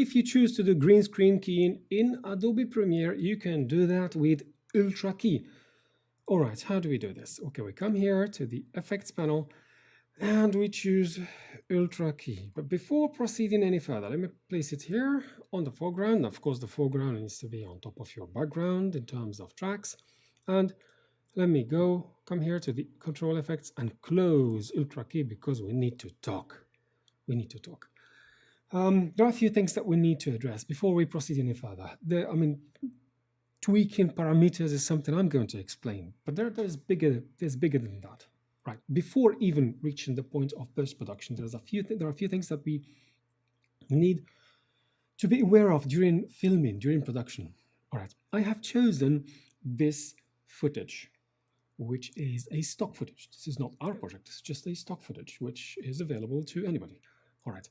If you choose to do green screen keying in Adobe Premiere, you can do that with Ultra Key. All right, how do we do this? Okay, we come here to the Effects panel and we choose Ultra Key. But before proceeding any further, let me place it here on the foreground. Of course, the foreground needs to be on top of your background in terms of tracks. And let me come here to the control effects and close Ultra Key because we need to talk. We need to talk. There are a few things that we need to address before we proceed any further. Tweaking parameters is something I'm going to explain, but there's bigger than that. Right, before even reaching the point of post-production, there are a few things that we need to be aware of during filming, during production. All right, I have chosen this footage, which is a stock footage. This is not our project, it's just a stock footage, which is available to anybody. All right,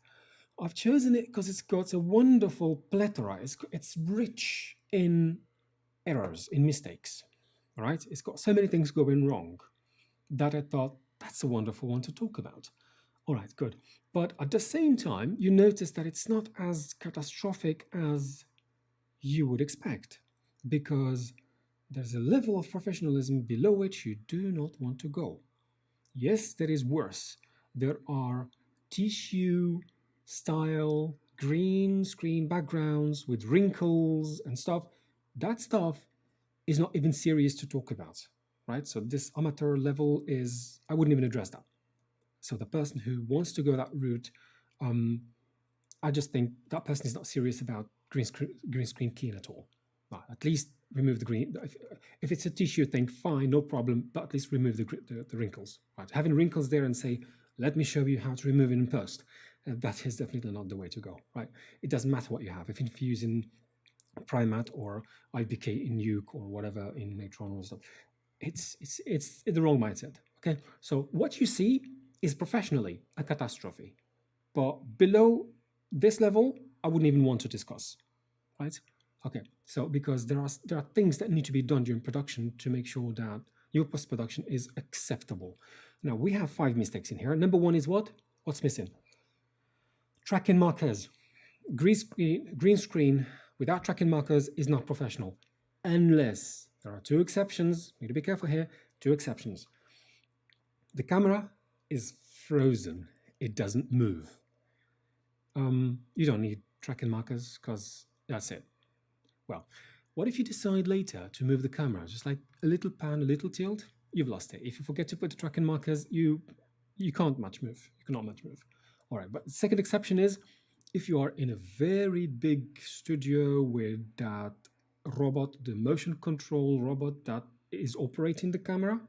I've chosen it because it's got a wonderful plethora. It's rich in errors, in mistakes. All right, it's got so many things going wrong that I thought that's a wonderful one to talk about. All right, good. But at the same time, you notice that it's not as catastrophic as you would expect, because there's a level of professionalism below which you do not want to go. Yes, there is worse. There are tissue style green screen backgrounds with wrinkles and stuff. That stuff is not even serious to talk about. Right? So this amateur level I wouldn't even address that. So the person who wants to go that route, I just think that person is not serious about green screen keying at all. Well, at least remove the green. If it's a tissue thing, fine, no problem, but at least remove the wrinkles. Right? Having wrinkles there and say, let me show you how to remove it in post. That is definitely not the way to go. Right? It doesn't matter what you have. If you're using Primat or IPK in Nuke or whatever in Matron or stuff, it's the wrong mindset. Okay, so what you see is professionally a catastrophe, but below this level, I wouldn't even want to discuss. Right? Okay, so because there are things that need to be done during production to make sure that your post-production is acceptable. Now we have 5 mistakes in here. Number 1 is what? What's missing? Tracking markers. Green screen without tracking markers is not professional, unless there are 2 exceptions. Need to be careful here. 2 exceptions. The camera is frozen. It doesn't move. You don't need tracking markers because that's it. Well, what if you decide later to move the camera? Just like a little pan, a little tilt, you've lost it. If you forget to put the tracking markers, you can't much move. You cannot much move. All right, but the second exception is if you are in a very big studio with that robot, the motion control robot that is operating the camera,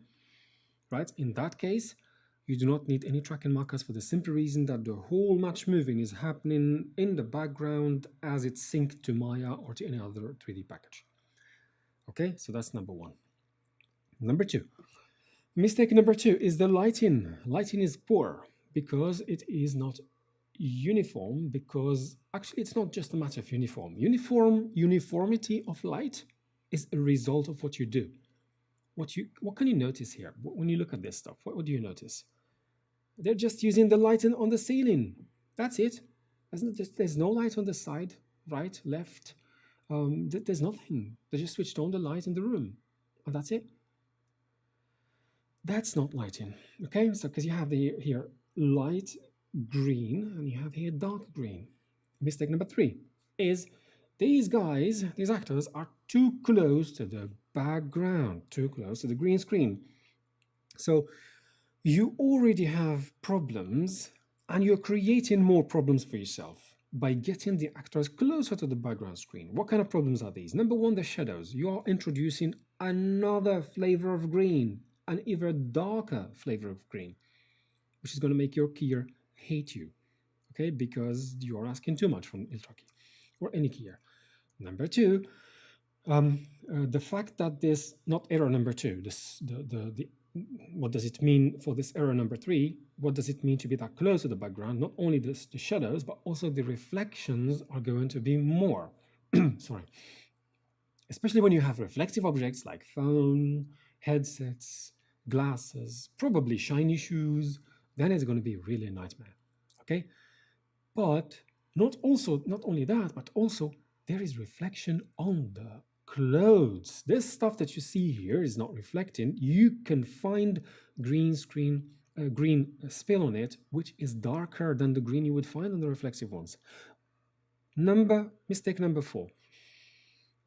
right? In that case, you do not need any tracking markers for the simple reason that the whole match moving is happening in the background as it's synced to Maya or to any other 3D package. Okay, so that's number 1. Number 2. Mistake number 2 is the lighting. Lighting is poor because it is not uniform, because actually it's not just a matter of uniformity of light is a result of what you do. What can you notice here when you look at this stuff? What do you notice? They're just using the lighting on the ceiling. That's it. There's no light on the side, right, left. There's nothing. They just switched on the light in the room, and that's it. That's not lighting. Okay, so because you have here light green and you have here dark green. Mistake number 3 is these actors are too close to the background, too close to the green screen. So you already have problems and you're creating more problems for yourself by getting the actors closer to the background screen. What kind of problems are these? Number 1, the shadows. You are introducing another flavor of green, an even darker flavor of green, which is going to make your keyer hate you, okay, because you're asking too much from Ultra Key or any keyer. Number 2, the fact that this, not error number 2, what does it mean for this error number 3? What does it mean to be that close to the background? Not only the shadows, but also the reflections are going to be more. Sorry. Especially when you have reflective objects like phone, headsets, glasses, probably shiny shoes, then it's going to be really a nightmare. Okay? But Not only that, but also there is reflection on the clothes. This stuff that you see here is not reflecting. You can find green spill on it, which is darker than the green you would find on the reflexive ones. Mistake number 4.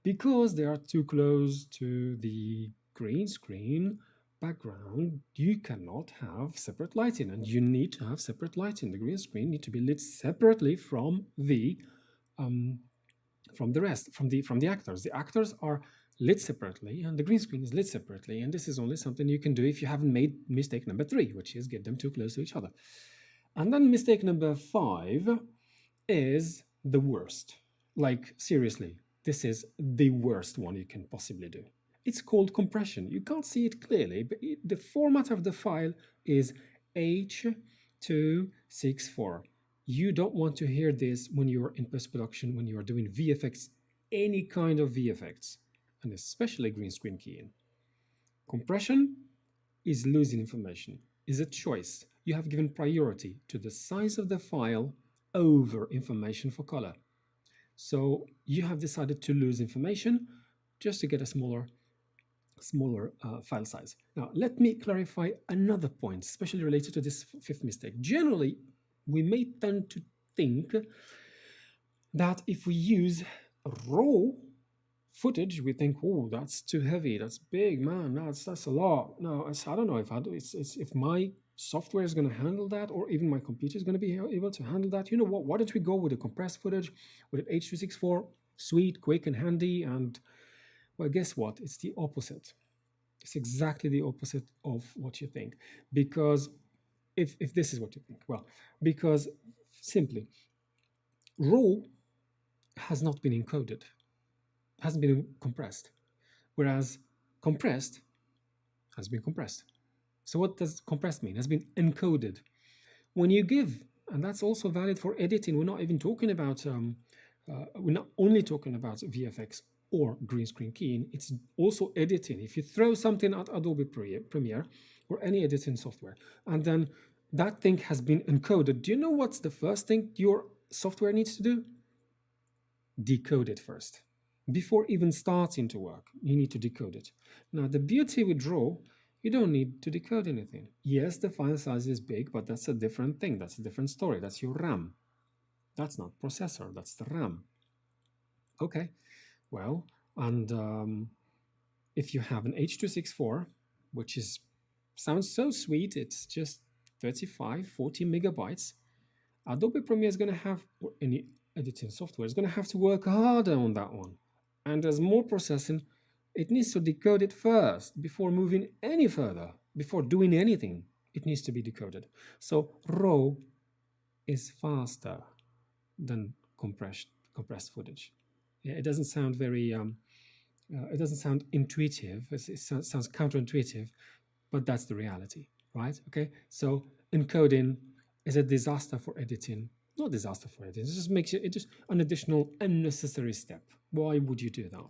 Because they are too close to the green screen background, you cannot have separate lighting, and you need to have separate lighting. The green screen need to be lit separately from the actors. The actors are lit separately, and the green screen is lit separately. And this is only something you can do if you haven't made mistake number 3, which is get them too close to each other. And then mistake number 5 is the worst. Like, seriously, this is the worst one you can possibly do. It's called compression. You can't see it clearly, but the format of the file is H264. You don't want to hear this when you're in post-production, when you're doing VFX, any kind of VFX, and especially green screen keying. Compression is losing information, is a choice. You have given priority to the size of the file over information for color. So you have decided to lose information just to get a smaller file size. Now, let me clarify another point, especially related to this 5th mistake. Generally, we may tend to think that if we use raw footage, we think, oh, that's too heavy, that's big, man, that's a lot. No, I don't know if my software is going to handle that, or even my computer is going to be able to handle that. You know what? Why don't we go with the compressed footage, with an H264, sweet, quick, and handy? And well, guess what? It's the opposite. It's exactly the opposite of what you think. Because if this is what you think, well, because simply raw has not been encoded, hasn't been compressed, whereas compressed has been compressed. So what does compressed mean? It has been encoded. When you give, and that's also valid for editing, we're not even talking about, we're not only talking about VFX or green screen keying, it's also editing. If you throw something at Adobe Premiere or any editing software, and then that thing has been encoded, do you know what's the first thing your software needs to do? Decode it first. Before even starting to work, you need to decode it. Now, the beauty with RAW, you don't need to decode anything. Yes, the file size is big, but that's a different thing. That's a different story. That's your RAM. That's not processor, that's the RAM. Okay, well, and if you have an H264, which sounds so sweet, it's just 35, 40 megabytes, Adobe Premiere is going to have, or any editing software is going to have to work harder on that one. And there's more processing. It needs to decode it first before moving any further, before doing anything. It needs to be decoded. So RAW is faster than compressed footage. It doesn't sound very, it doesn't sound intuitive. It sounds counterintuitive, but that's the reality, right? Okay, so encoding is a disaster for editing. Not disaster for editing. It just makes it just an additional unnecessary step. Why would you do that?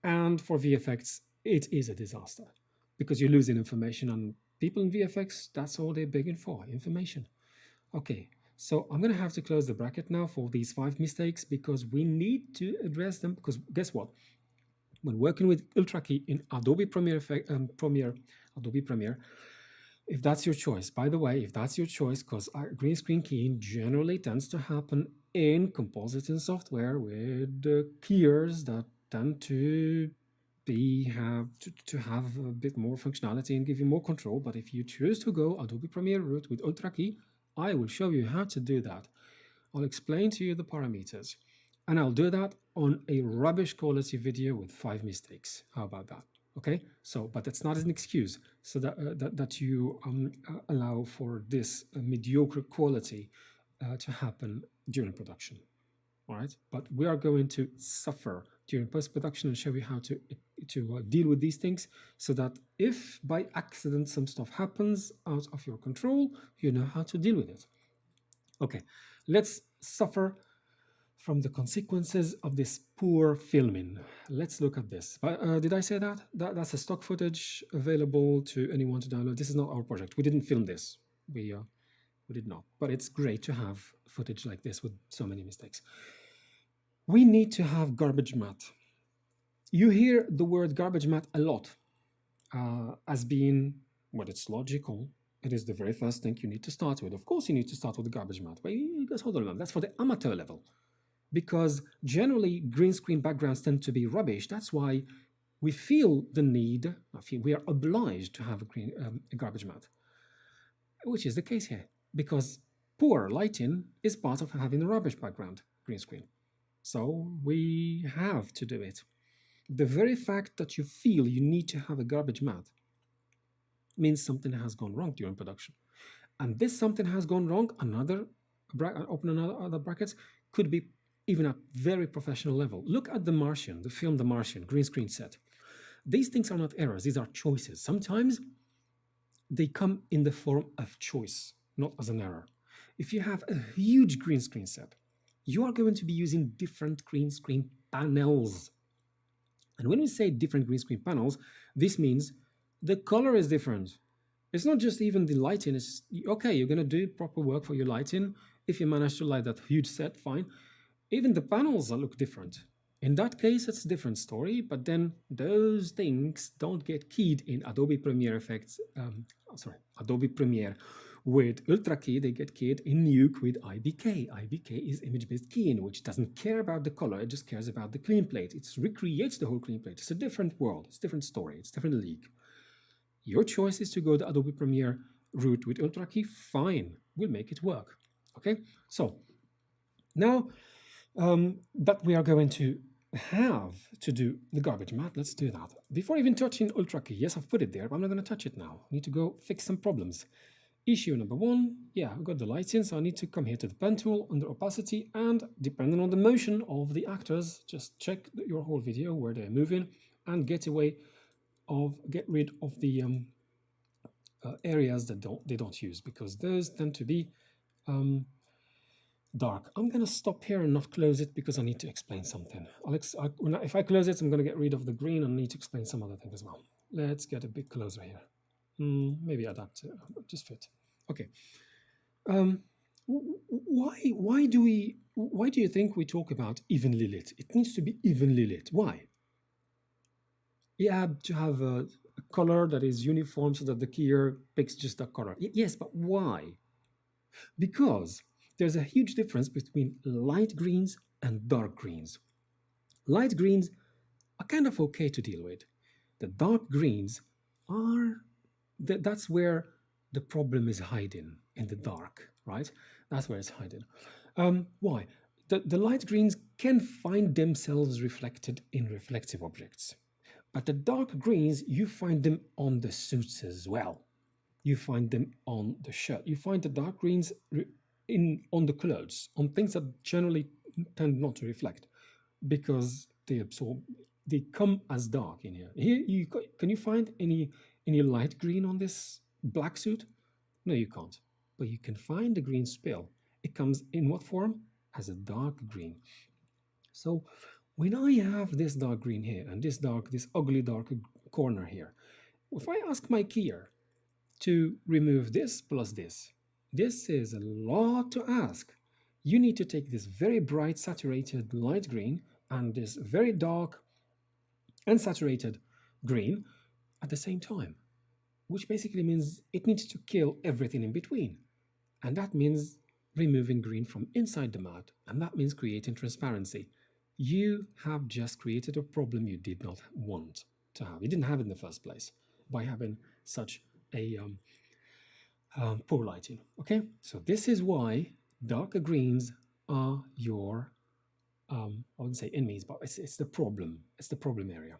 And for VFX, it is a disaster because you're losing information, and people in VFX, that's all they're begging for, information. Okay, so I'm going to have to close the bracket now for these 5 mistakes because we need to address them. Because guess what? When working with Ultra Key in Adobe Premiere, Adobe Premiere, if that's your choice, by the way, if that's your choice, because green screen keying generally tends to happen in compositing software with keyers that tend to have a bit more functionality and give you more control. But if you choose to go Adobe Premiere route with Ultra Key, I will show you how to do that. I'll explain to you the parameters, and I'll do that on a rubbish quality video with 5 mistakes. How about that? Okay, so, but that's not an excuse so that you allow for this mediocre quality to happen during production. All right, but we are going to suffer during post-production and show you how to deal with these things, so that if by accident some stuff happens out of your control, you know how to deal with it. Okay, let's suffer from the consequences of this poor filming. Let's look at this. Did I say that? That's a stock footage available to anyone to download. This is not our project. We didn't film this. We We did not. But it's great to have footage like this with so many mistakes. We need to have garbage matte. You hear the word garbage matte a lot as being, well, it's logical. It is the very first thing you need to start with. Of course, you need to start with the garbage matte. But you guys, hold on, that's for the amateur level. Because generally, green screen backgrounds tend to be rubbish. That's why we feel the need, we are obliged to have a garbage matte, which is the case here, because poor lighting is part of having a rubbish background green screen. So we have to do it. The very fact that you feel you need to have a garbage matte means something has gone wrong during production. And this something has gone wrong, open another brackets, could be even at very professional level. Look at The Martian, the film The Martian, green screen set. These things are not errors, these are choices. Sometimes they come in the form of choice, not as an error. If you have a huge green screen set, you are going to be using different green screen panels. And when we say different green screen panels, this means the color is different. It's not just even the lighting. It's okay, you're going to do proper work for your lighting. If you manage to light that huge set, fine. Even the panels look different. In that case, it's a different story, but then those things don't get keyed in Adobe Premiere Adobe Premiere. With Ultra Key, they get keyed in Nuke with IBK. IBK is image-based keying, which doesn't care about the color, it just cares about the clean plate. It recreates the whole clean plate. It's a different world, it's a different story, it's a different league. Your choice is to go the Adobe Premiere route with Ultra Key, fine, we'll make it work. Okay, so now that we are going to have to do the garbage matte, let's do that. Before even touching Ultra Key, yes, I've put it there, but I'm not going to touch it now. I need to go fix some problems. Issue number one, yeah, I've got the lighting, so I need to come here to the pen tool under opacity, and depending on the motion of the actors, just check your whole video where they're moving and get rid of the areas that they don't use, because those tend to be dark. I'm going to stop here and not close it because I need to explain something. If I close it, I'm going to get rid of the green and need to explain some other thing as well. Let's get a bit closer here. Maybe adapt, just fit. Okay. Why do you think we talk about evenly lit? It needs to be evenly lit. Why? You have to have a color that is uniform so that the keyer picks just that color. Yes, but why? Because there's a huge difference between light greens and dark greens. Light greens are kind of okay to deal with. The dark greens are that's where the problem is hiding, in the dark, right? That's where it's hiding. Why? The light greens can find themselves reflected in reflective objects. But the dark greens, you find them on the suits as well. You find them on the shirt. You find the dark greens on the clothes, on things that generally tend not to reflect because they come as dark in here. Here, can you find any light green on this black suit? No, you can't. But you can find the green spill. It comes in what form? As a dark green. So when I have this dark green here and this ugly dark corner here, if I ask my keyer to remove this plus this is a lot to ask. You need to take this very bright saturated light green and this very dark unsaturated green at the same time, which basically means it needs to kill everything in between. And that means removing green from inside the matte, and that means creating transparency. You have just created a problem you did not want to have. You didn't have it in the first place by having such a poor lighting. Okay, so this is why darker greens are your, I wouldn't say enemies, but it's the problem. It's the problem area.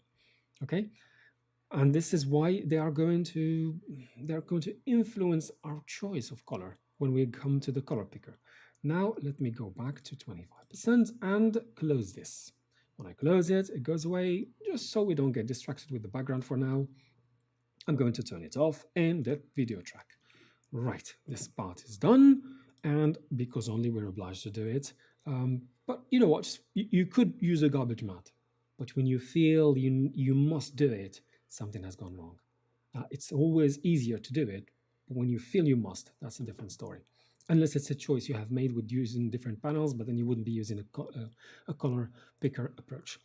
Okay, and this is why they are going to influence our choice of color when we come to the color picker. Now let me go back to 25% and close this. When I close it, it goes away, just so we don't get distracted with the background for now. I'm going to turn it off in the video track. Right, this part is done, and because only we're obliged to do it. But you know what, you could use a garbage matte, but when you feel you must do it, something has gone wrong. It's always easier to do it, but when you feel you must, that's a different story. unless it's a choice you have made with using different panels, but then you wouldn't be using a color picker approach.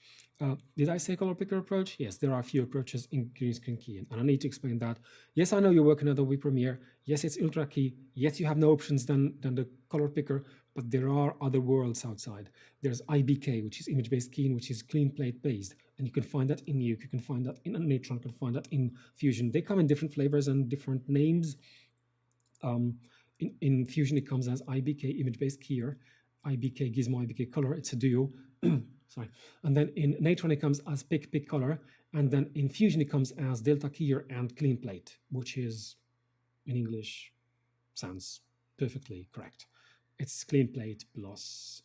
Did I say color picker approach? Yes, there are a few approaches in green screen keying, and I need to explain that. Yes, I know you're working Adobe Premiere. Yes, it's ultra key. Yes, you have no options than the color picker, but there are other worlds outside. There's IBK, which is image-based keying, which is clean plate based, and you can find that in Nuke, you can find that in Natron, you can find that in Fusion. They come in different flavors and different names. In Fusion, it comes as IBK image-based keyer, IBK Gizmo, IBK color. It's a duo. Sorry. And then in Natron, it comes as pick color. And then in Fusion, it comes as delta keyer and clean plate, which is in English sounds perfectly correct. It's clean plate plus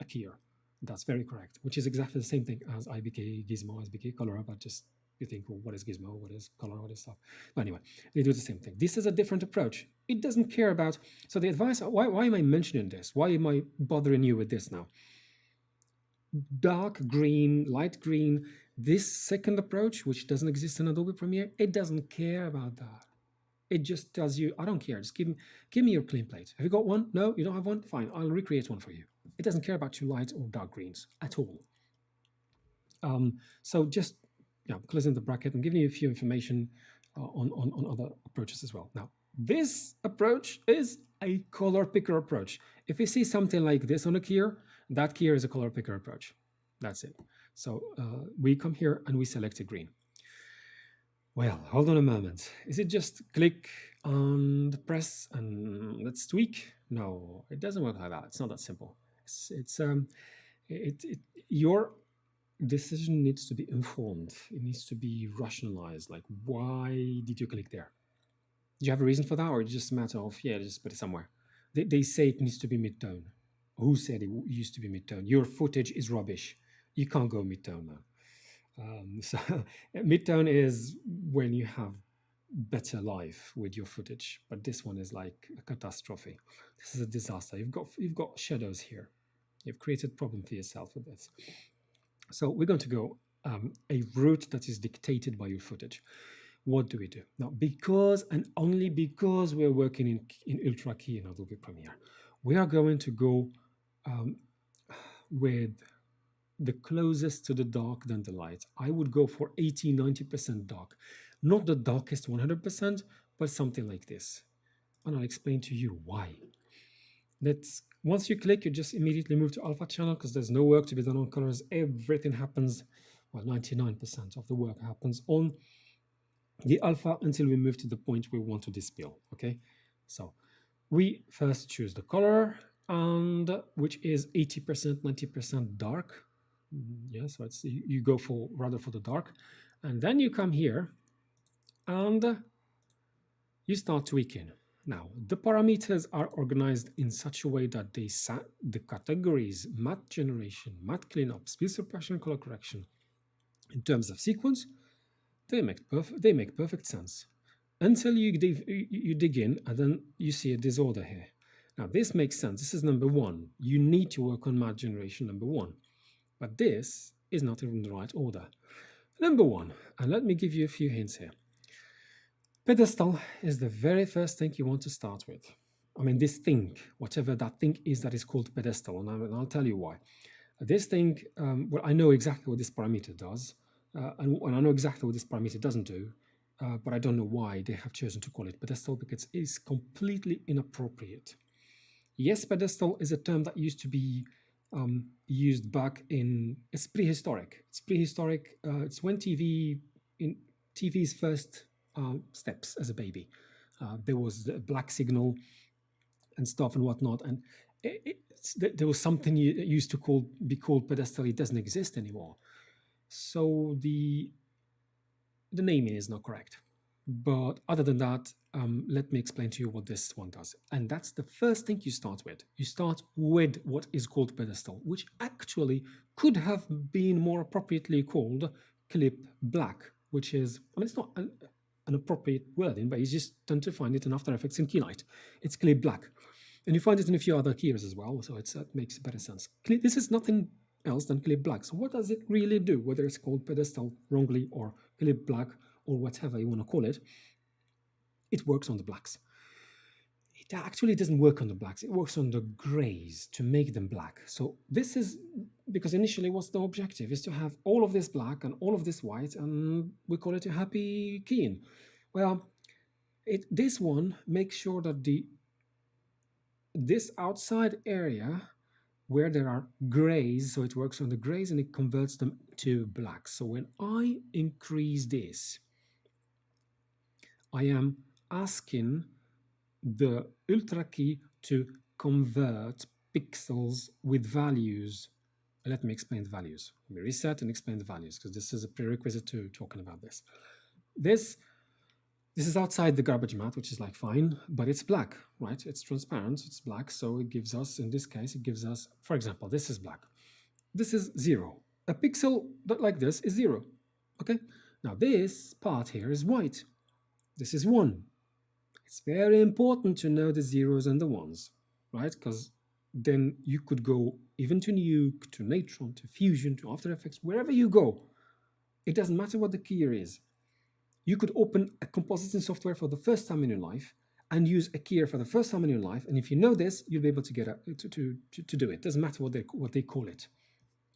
a keyer. That's very correct, which is exactly the same thing as IBK Gizmo, IBK color, but just you think, well, what is Gizmo? What is color? What is stuff? But anyway, they do the same thing. This is a different approach. It doesn't care about. So the advice. Why am I mentioning this? Why am I bothering you with this now? Dark green, light green. This second approach, which doesn't exist in Adobe Premiere, it doesn't care about that. It just tells you, I don't care. Just give me your clean plate. Have you got one? No, you don't have one? Fine, I'll recreate one for you. It doesn't care about your light or dark greens at all. So just closing the bracket and giving you a few information on other approaches as well. Now, this approach is a color picker approach. If you see something like this on a keyer, that keyer is a color picker approach. That's it. So we come here and we select a green. Well, hold on a moment. Is it just click and press and let's tweak? No, it doesn't work like that. It's not that simple. Your decision needs to be informed. It needs to be rationalized. Like, why did you click there? Do you have a reason for that, or it's just a matter of, yeah, just put it somewhere? They say it needs to be mid-tone. Who said it used to be mid-tone? Your footage is rubbish. You can't go mid-tone now. So mid-tone is when you have better life with your footage, but this one is like a catastrophe. This is a disaster. You've got shadows here. You've created a problem for yourself with this. So we're going to go a route that is dictated by your footage. What do we do? Now, because and only because we're working in Ultra Key in Adobe Premiere, we are going to go with the closest to the dark than the light. I would go for 80-90% dark. Not the darkest 100%, but something like this. And I'll explain to you why. Once you click, you just immediately move to alpha channel because there's no work to be done on colors. Everything happens, well, 99% of the work happens on the alpha until we move to the point we want to dispel, okay? So we first choose the color, and which is 80%, 90% dark. Yeah, so you go rather for the dark. And then you come here and you start tweaking. Now, the parameters are organized in such a way that they set the categories, matte generation, matte cleanup, speed suppression, color correction. In terms of sequence, they make perfect sense until you dig in and then you see a disorder here. Now, this makes sense. This is number one. You need to work on matte generation, number one. But this is not in the right order. Number one, and let me give you a few hints here. Pedestal is the very first thing you want to start with. I mean, this thing, whatever that thing is that is called pedestal, and I'll tell you why. This thing, well, I know exactly what this parameter does, and I know exactly what this parameter doesn't do, but I don't know why they have chosen to call it pedestal, because it's completely inappropriate. Yes, pedestal is a term that used to be used back in, it's prehistoric. It's prehistoric. It's when TV's first steps as a baby. There was the black signal and stuff and whatnot, and there was something used to be called pedestal. It doesn't exist anymore. So the naming is not correct. But other than that, let me explain to you what this one does. And that's the first thing you start with. You start with what is called pedestal, which actually could have been more appropriately called clip black, which is, I mean, it's not an appropriate wording, but you just tend to find it in After Effects and Keylight. It's clip black. And you find it in a few other keyers as well, so it makes better sense. This is nothing else than clip black. So what does it really do, whether it's called pedestal wrongly or clip black or whatever you want to call it? It works on the blacks. It it actually doesn't work on the blacks. It works on the grays to make them black. So this is because initially what's the objective is to have all of this black and all of this white, and we call it a happy keying. Well, this one makes sure that this outside area where there are grays, so it works on the grays and it converts them to black. So when I increase this, I am asking the ultra key to convert pixels with values. Let me explain the values. Let me reset and explain the values because this is a prerequisite to talking about this. This is outside the garbage matte, which is like fine, but it's black, right? It's transparent, it's black. So it gives us, in this case, it gives us, for example, this is black. This is 0. A pixel like this is 0, okay? Now this part here is white. This is 1. It's very important to know the zeros and the ones, right? Because then you could go even to Nuke, to Natron, to Fusion, to After Effects, wherever you go. It doesn't matter what the keyer is. You could open a compositing software for the first time in your life and use a keyer for the first time in your life. And if you know this, you'll be able to get to do it. Doesn't matter what they call it.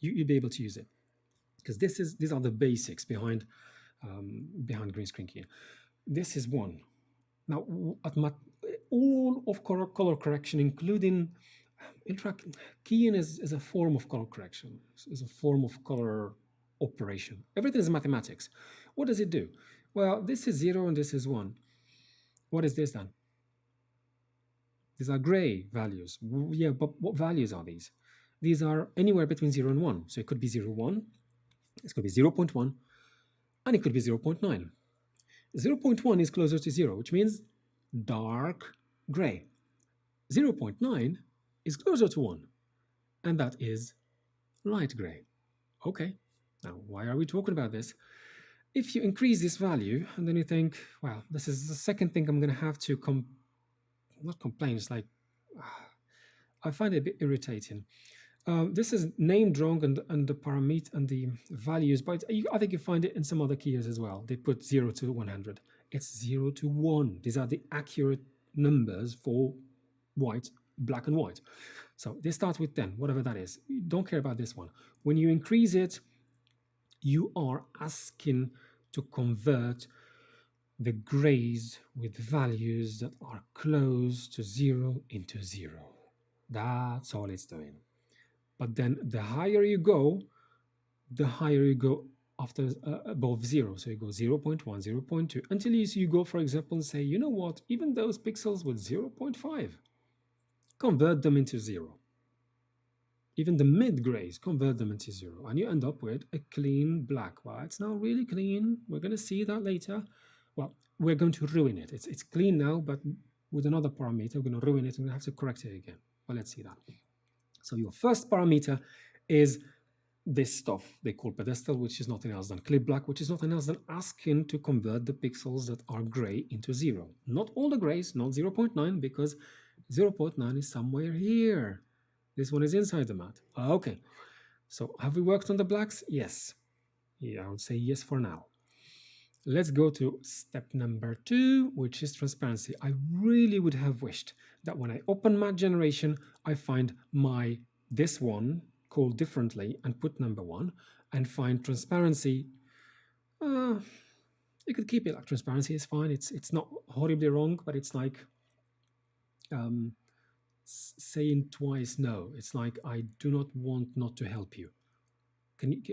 You'll be able to use it because these are the basics behind green screen keying. This is 1. Now, all of color correction, including keying, is a form of color correction. It's a form of color operation. Everything is mathematics. What does it do? Well, this is 0 and this is 1. What is this then? These are gray values. Yeah, but what values are these? These are anywhere between 0 and 1. So it could be 0, 1, it could be 0.1, and it could be 0.9. 0.1 is closer to 0, which means dark gray. 0.9 is closer to 1, and that is light gray. Okay, now why are we talking about this? If you increase this value, and then you think, well, this is the second thing I'm going to have to not complain, it's like, I find it a bit irritating. This is named wrong and the parameter and the values, but I think you find it in some other keyers as well. They put 0 to 100. It's 0 to 1. These are the accurate numbers for white, black and white. So they start with 10, whatever that is. You don't care about this one. When you increase it, you are asking to convert the grays with values that are close to 0 into 0. That's all it's doing. But then the higher you go after above 0. So you go 0.1, 0.2, until you go, for example, and say, you know what, even those pixels with 0.5, convert them into 0. Even the mid-grays, convert them into 0. And you end up with a clean black. Well, it's not really clean. We're going to see that later. Well, we're going to ruin it. It's clean now, but with another parameter, we're going to ruin it and we have to correct it again. Well, let's see that. So your first parameter is this stuff they call pedestal, which is nothing else than clip black, which is nothing else than asking to convert the pixels that are gray into 0. Not all the grays, not 0.9, because 0.9 is somewhere here. This one is inside the matte. Okay, so have we worked on the blacks? Yes. Yeah, I would say yes for now. Let's go to step number 2, which is transparency. I really would have wished that when I open matte generation, I find this one called differently and put number 1 and find transparency. You could keep it like transparency is fine. It's not horribly wrong, but it's like saying twice no. It's like, I do not want not to help you.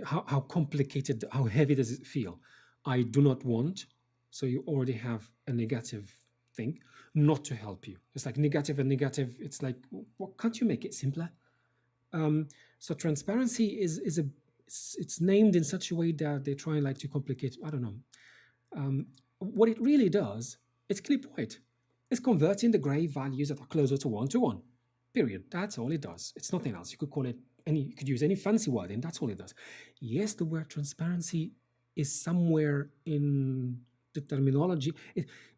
How complicated, how heavy does it feel? I do not want, so you already have a negative thing, not to help you. It's like negative and negative. It's like, well, can't you make it simpler? So transparency it's named in such a way that they try like to complicate. I don't know. What it really does, it's clip white. It's converting the gray values that are closer to 1 to 1. Period. That's all it does. It's nothing else. You could call it you could use any fancy word, and that's all it does. Yes, the word transparency is somewhere in the terminology.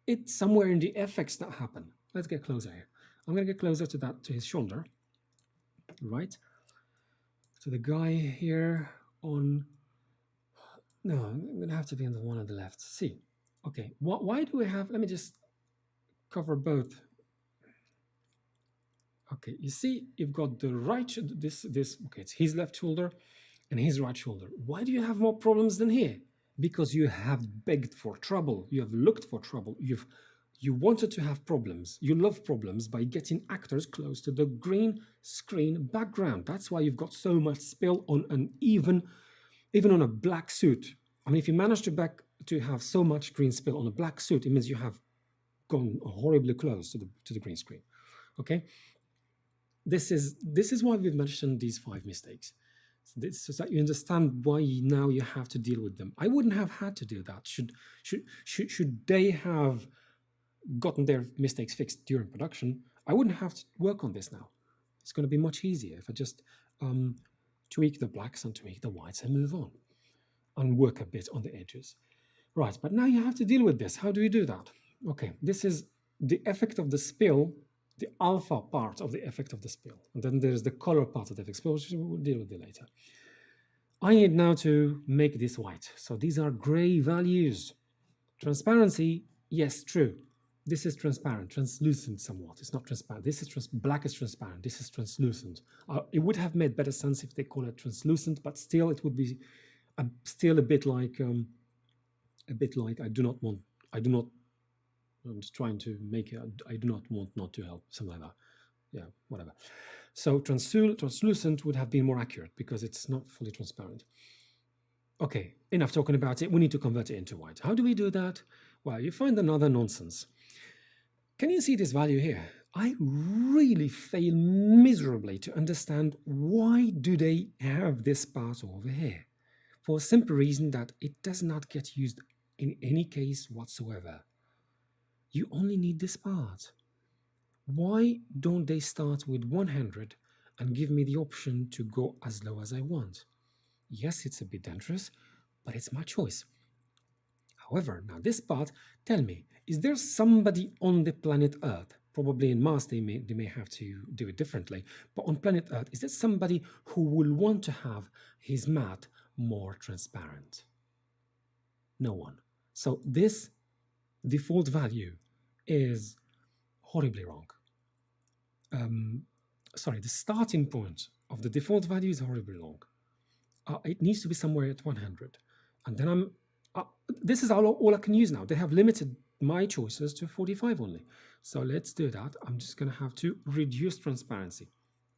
It's somewhere in the effects that happen. Let's get closer here. I'm going to get closer to his shoulder, right? So the guy here on, no, I'm going to have to be on the one on the left. See, okay, why do we have, let me just cover both. Okay, you see, you've got the right, okay, it's his left shoulder and his right shoulder. Why do you have more problems than here? Because you have begged for trouble. You have looked for trouble. You wanted to have problems. You love problems by getting actors close to the green screen background. That's why you've got so much spill on an even on a black suit. I mean, if you manage to have so much green spill on a black suit, it means you have gone horribly close to the green screen. Okay, this is why we've mentioned these 5 mistakes, so that you understand why now you have to deal with them. I wouldn't have had to do that. Should they have gotten their mistakes fixed during production, I wouldn't have to work on this now. It's going to be much easier if I just tweak the blacks and tweak the whites and move on and work a bit on the edges. Right, but now you have to deal with this. How do you do that? Okay, this is the effect of the spill, the alpha part of the effect of the spill. And then there's the color part of the effect, which we'll deal with it later. I need now to make this white. So these are gray values. Transparency, yes, true. This is transparent, translucent somewhat. It's not transparent. This is black is transparent. This is translucent. It would have made better sense if they call it translucent, but still it would be still a bit like I do not. I'm just trying to make it. I do not want not to help, something like that. Yeah, whatever. So translucent would have been more accurate because it's not fully transparent. Okay, enough talking about it. We need to convert it into white. How do we do that? Well, you find another nonsense. Can you see this value here? I really fail miserably to understand why do they have this part over here. For a simple reason that it does not get used in any case whatsoever. You only need this part. Why don't they start with 100 and give me the option to go as low as I want? Yes, it's a bit dangerous, but it's my choice. However, now this part, tell me, is there somebody on the planet Earth, probably in Mars they may have to do it differently, but on planet Earth, is there somebody who will want to have his matte more transparent? No one. So this default value is horribly wrong. Sorry, the starting point of the default value is horribly wrong. It needs to be somewhere at 100. And then this is all I can use now. They have limited my choices to 45 only. So let's do that. I'm just going to have to reduce transparency.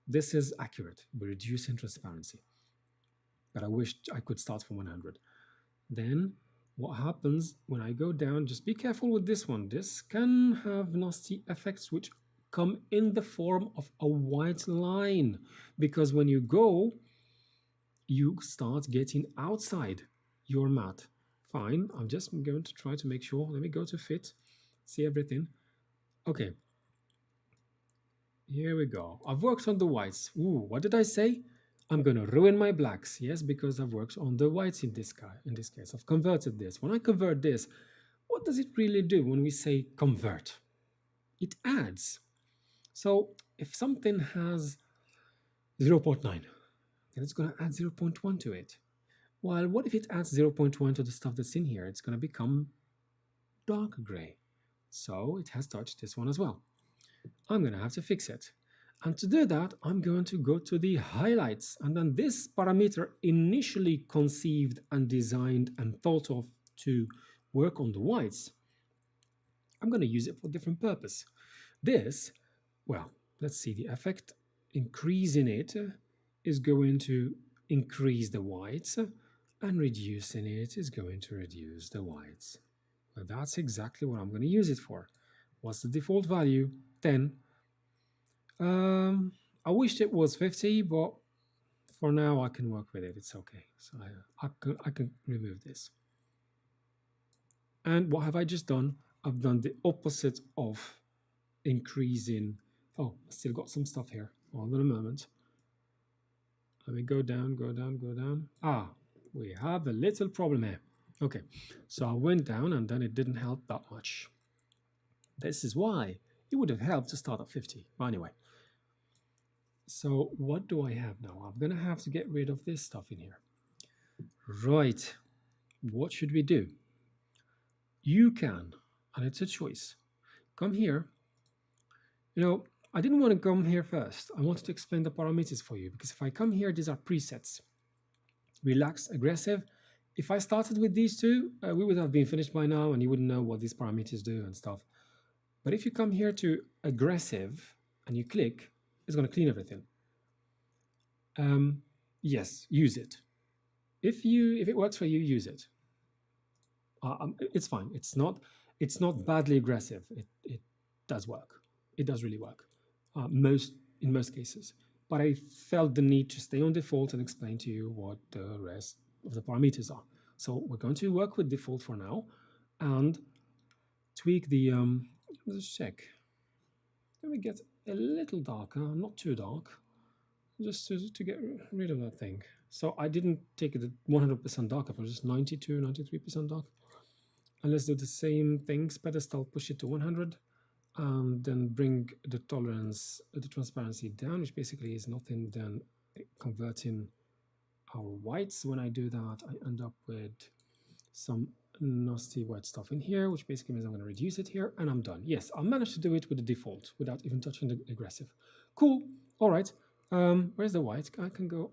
This is accurate. We're reducing transparency. But I wish I could start from 100. Then what happens when I go down, just be careful with this one. This can have nasty effects which come in the form of a white line. Because when you go, you start getting outside your matte. Fine, I'm just going to try to make sure. Let me go to fit, see everything. Okay, here we go. I've worked on the whites. Ooh, what did I say? I'm going to ruin my blacks. Yes, because I've worked on the whites in this case. I've converted this. When I convert this, what does it really do when we say convert? It adds. So if something has 0.9, then it's going to add 0.1 to it. Well, what if it adds 0.1 to the stuff that's in here? It's going to become dark gray. So it has touched this one as well. I'm going to have to fix it. And to do that, I'm going to go to the highlights. And then this parameter initially conceived and designed and thought of to work on the whites, I'm going to use it for a different purpose. This, well, let's see, the effect increase in it is going to increase the whites, and reducing it is going to reduce the whites. Well, that's exactly what I'm going to use it for. What's the default value? 10. I wished it was 50, but for now I can work with it. It's okay. So I can remove this. And what have I just done? I've done the opposite of increasing. Oh, I still got some stuff here. Hold on a moment. Let me go down, go down, go down. Ah, we have a little problem here. Okay, so I went down and then it didn't help that much. This is why it would have helped to start at 50. But anyway, so what do I have now? I'm going to have to get rid of this stuff in here. Right, what should we do? You can, and it's a choice, come here. You know, I didn't want to come here first. I wanted to explain the parameters for you, because if I come here, these are presets. Relaxed, aggressive. If I started with these two, we would have been finished by now and you wouldn't know what these parameters do and stuff. But if you come here to aggressive and you click, it's going to clean everything. Yes, use it. If it works for you, use it. It's fine. It's not badly aggressive. It does work. It does really work. In most cases. But I felt the need to stay on default and explain to you what the rest of the parameters are. So we're going to work with default for now and tweak the, let's check. Let me get a little darker, not too dark, just to get rid of that thing. So I didn't take it at 100% dark, but just 92, 93% dark. And let's do the same things, pedestal, push it to 100. And then bring the tolerance, the transparency down, which basically is nothing than converting our whites. When I do that, I end up with some nasty white stuff in here, which basically means I'm going to reduce it here, and I'm done. Yes, I managed to do it with the default without even touching the aggressive. Cool. All right. Where's the white? I can go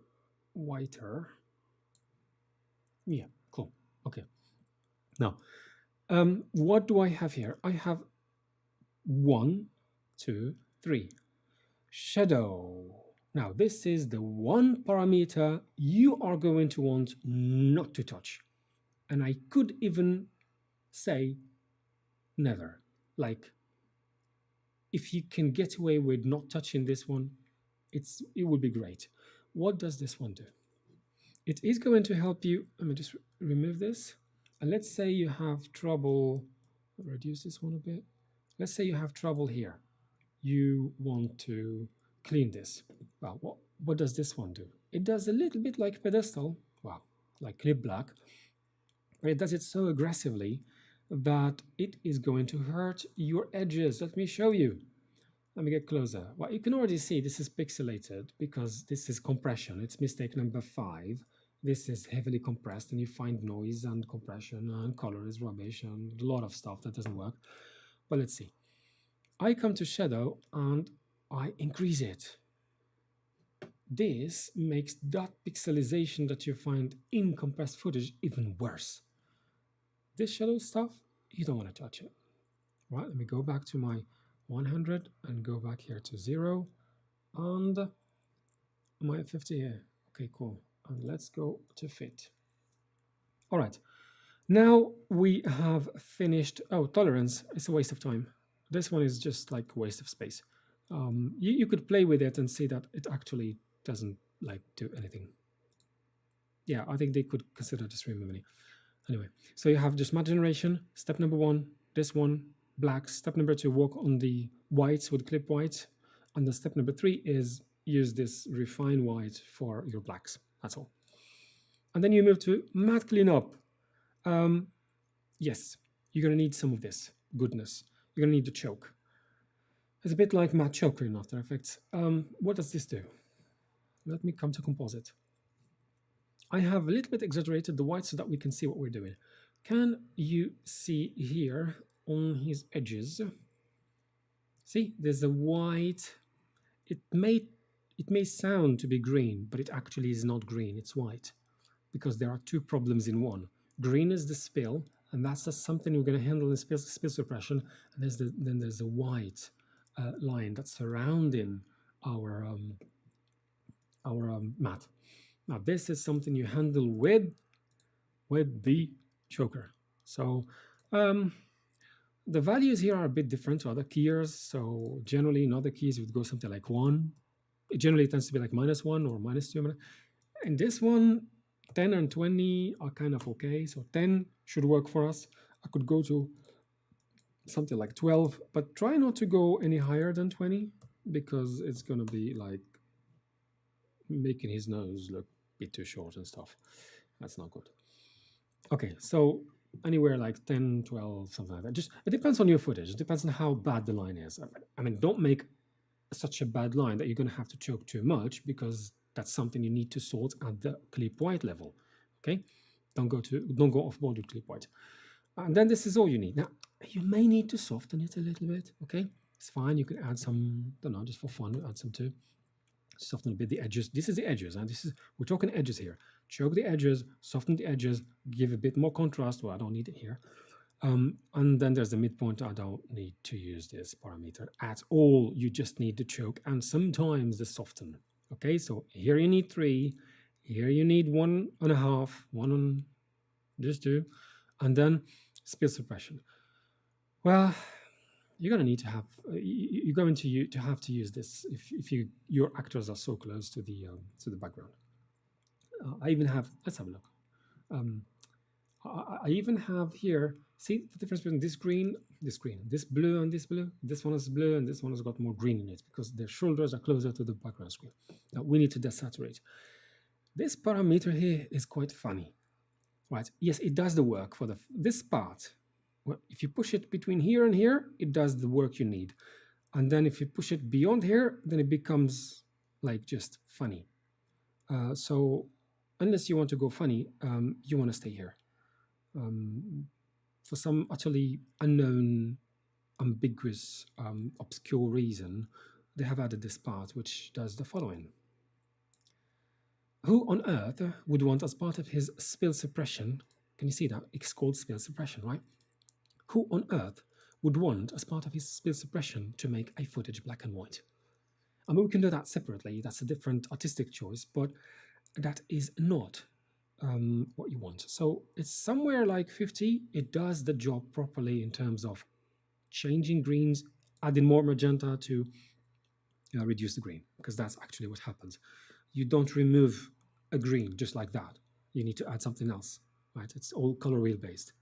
whiter. Yeah, cool. Okay. Now, what do I have here? I have 1, 2, 3. Shadow. Now, this is the one parameter you are going to want not to touch. And I could even say never. Like, if you can get away with not touching this one, it would be great. What does this one do? It is going to help you. Let me just remove this. And let's say you have trouble. Reduce this one a bit. Let's say you have trouble here. You want to clean this. Well, what does this one do? It does a little bit like pedestal, well, like clip black, but it does it so aggressively that it is going to hurt your edges. Let me show you. Let me get closer. Well, you can already see this is pixelated because this is compression. It's mistake number 5. This is heavily compressed and you find noise and compression and color is rubbish and a lot of stuff that doesn't work. But let's see. I come to shadow and I increase it. This makes that pixelization that you find in compressed footage even worse. This shadow stuff, you don't want to touch it. Right, let me go back to my 100 and go back here to 0 and I'm at 50 here. Okay, cool. And let's go to fit. All right. Now we have finished. Oh, tolerance is a waste of time. This one is just like a waste of space. You could play with it and see that it actually doesn't like do anything. Yeah, I think they could consider just removing it. Anyway, so you have just matte generation. Step number 1, this one, blacks. Step number 2, work on the whites with clip white. And the step number 3 is use this refine white for your blacks. That's all. And then you move to matte cleanup. Yes, you're going to need some of this goodness. You're going to need the choke. It's a bit like matte choker in After Effects. What does this do? Let me come to composite. I have a little bit exaggerated the white so that we can see what we're doing. Can you see here on his edges? See, there's a white. It may sound to be green, but it actually is not green. It's white because there are 2 problems in one. Green is the spill, and that's just something we're going to handle in spill suppression. And then there's the white line that's surrounding our matte. Now this is something you handle with the choker. So the values here are a bit different to other keys. So generally in other keys it would go something like 1. It generally tends to be like -1 or -2. And this one, 10 and 20 are kind of okay. So 10 should work for us. I could go to something like 12, but try not to go any higher than 20 because it's going to be like making his nose look a bit too short and stuff. That's not good. Okay, so anywhere like 10, 12, something like that. Just it depends on your footage. It depends on how bad the line is. I mean, don't make such a bad line that you're going to have to choke too much because that's something you need to sort at the clip white level. Okay, don't go off board with clip white. And then this is all you need. Now you may need to soften it a little bit. Okay, It's fine. You can add some, I don't know, just for fun, add some too. Soften a bit the edges. This is the edges, and we're talking edges here. Choke the edges, soften the edges, give a bit more contrast. Well, I don't need it here. And then there's the midpoint. I don't need to use this parameter at all. You just need the choke and sometimes the soften. Okay, so here you need 3, here you need 1.5, just 2, and then spill suppression. Well, you're going to need to have, you're going to have to use this if your actors are so close to the background. I even have, let's have a look. I even have here, see the difference between this green, this blue and this blue? This one is blue and this one has got more green in it because their shoulders are closer to the background screen. Now we need to desaturate. This parameter here is quite funny, right? Yes, it does the work for this part. Well, if you push it between here and here, it does the work you need. And then if you push it beyond here, then it becomes like just funny. So unless you want to go funny, you want to stay here. For some utterly unknown, ambiguous, obscure reason, they have added this part which does the following. Who on earth would want as part of his spill suppression, can you see that? It's called spill suppression, right? Who on earth would want as part of his spill suppression to make a footage black and white? I mean, we can do that separately. That's a different artistic choice, but that is not what you want. So it's somewhere like 50. It does the job properly in terms of changing greens, adding more magenta to reduce the green, because that's actually what happens. You don't remove a green just like that. You need to add something else, right? It's all color wheel based,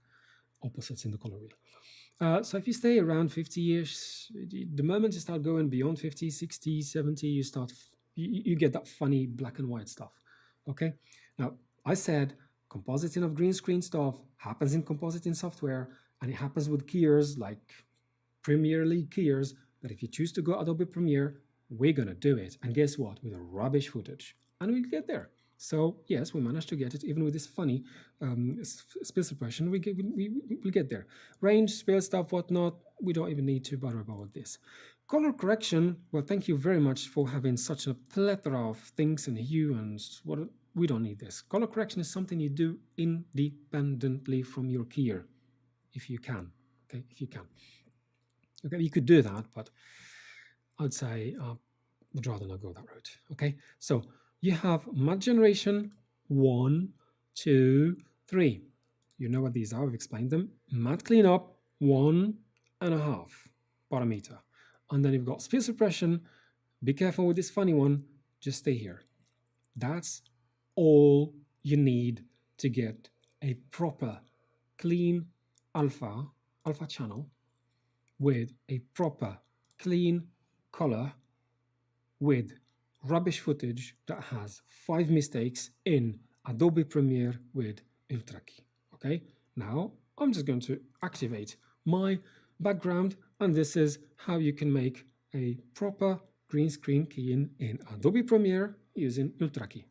opposites in the color wheel. So if you stay around 50-ish, the moment you start going beyond 50, 60, 70, you get that funny black and white stuff. Okay, now I said compositing of green screen stuff happens in compositing software, and it happens with keyers like Premiere League keyers, that if you choose to go Adobe Premiere, we're gonna do it. And guess what? With a rubbish footage, and we'll get there. So yes, we managed to get it even with this funny spill suppression. We'll get there. Range, spill stuff, whatnot. We don't even need to bother about this. Color correction. Well, thank you very much for having such a plethora of things and hue and what. We don't need this. Color correction is something you do independently from your keyer, if you can. Okay, if you can. Okay, you could do that, but I'd say I'd rather not go that route. Okay, so you have matte generation 1, 2, 3. You know what these are, I've explained them. Matte cleanup 1.5 parameter. And then you've got spill suppression. Be careful with this funny one, just stay here. That's all you need to get a proper clean alpha channel with a proper clean color with rubbish footage that has 5 mistakes in Adobe Premiere with Ultra Key. Okay, now I'm just going to activate my background, and this is how you can make a proper green screen keying in Adobe Premiere using Ultra Key.